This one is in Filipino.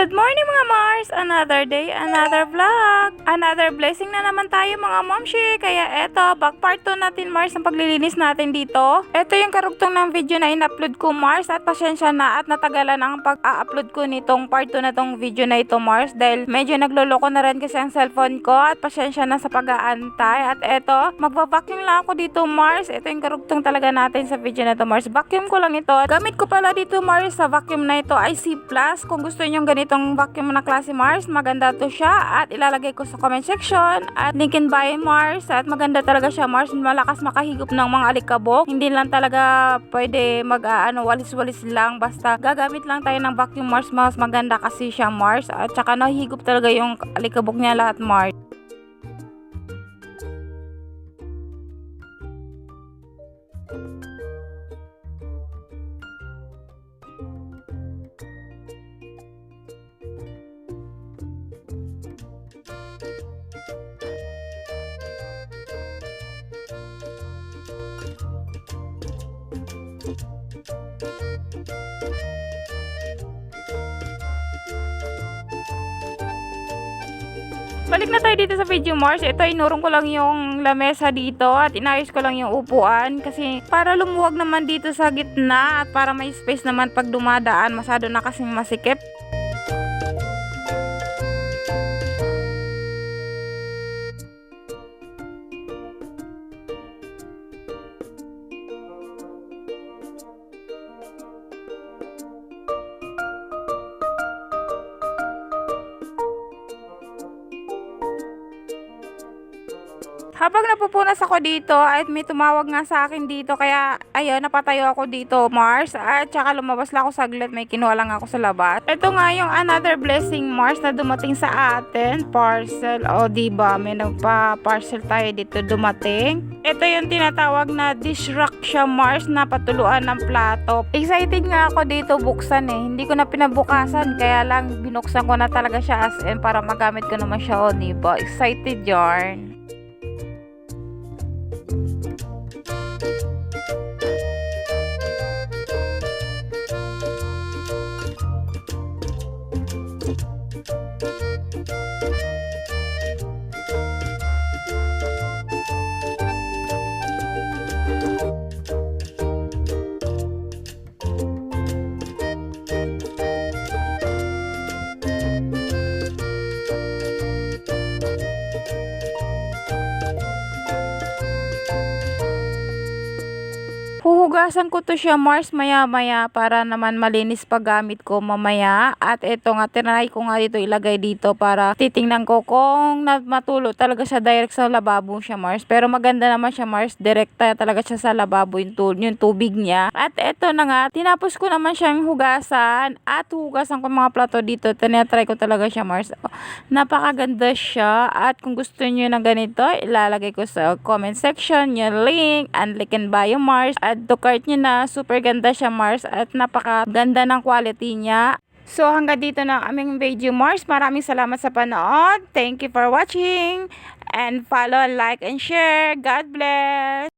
Good morning mga Mars! Another day, another vlog. Another blessing na naman tayo mga Momshi. Kaya eto, back part 2 natin Mars ang paglilinis natin dito. Eto yung karugtong ng video na in-upload ko Mars at pasensya na at natagalan ang pag-upload ko nitong part 2 na tong video na ito Mars. Dahil medyo nagloloko na rin kasi ang cellphone ko at pasensya na sa pag-aantay. At eto, magva-vacuum lang ako dito Mars. Eto yung karugtong talaga natin sa video na to Mars. Vacuum ko lang ito. Gamit ko pala dito Mars sa vacuum na ito ay C+. Kung gusto niyo ganitong vacuum na klase Mars, maganda to siya at ilalagay ko sa comment section at linkin by Mars at maganda talaga siya Mars, malakas makahigop ng mga alikabok, hindi lang talaga pwede walis-walis lang, basta gagamit lang tayo ng vacuum Mars, mas maganda kasi siya Mars at saka nahihigop talaga yung alikabok niya lahat Mars. Balik na tayo dito sa video Mars. Ito, inurong ko lang yung lamesa dito at inayos ko lang yung upuan kasi para lumuwag naman dito sa gitna at para may space naman pag dumadaan, masyado na kasing masikip. Habang napupunas ako dito at may tumawag nga sa akin dito kaya ayun, napatayo ako dito Mars at saka lumabas lang ako saglit, may kinuha lang ako sa labas. Ito nga yung another blessing Mars na dumating sa atin, parcel. O diba, may nagpa-parcel tayo dito dumating. Ito yung tinatawag na dish rack siya Mars na patuluan ng plato. Excited nga ako dito buksan hindi ko na pinabukasan kaya lang binuksan ko na talaga siya as in para magamit ko naman siya. O diba, excited yarn. Huhugasan ko to siya Mars maya-maya para naman malinis paggamit ko mamaya. At eto nga, tinry ko nga dito ilagay dito para titingnan ko kung matulo talaga siya direct sa lababo siya Mars. Pero maganda naman siya Mars, direkta talaga siya sa lababo yung tubig niya. At eto na nga, tinapos ko naman siyang hugasan at hugasan ko mga plato dito. Tinatry ko talaga siya Mars. Napakaganda siya at kung gusto niyo ng ganito, ilalagay ko sa comment section yung link and linkin by Mars. Add to cart nyo na, super ganda siya Mars at napakaganda ng quality niya. So hanggang dito na ang aming video Mars. Maraming salamat sa panood. Thank you for watching and follow, like and share. God bless.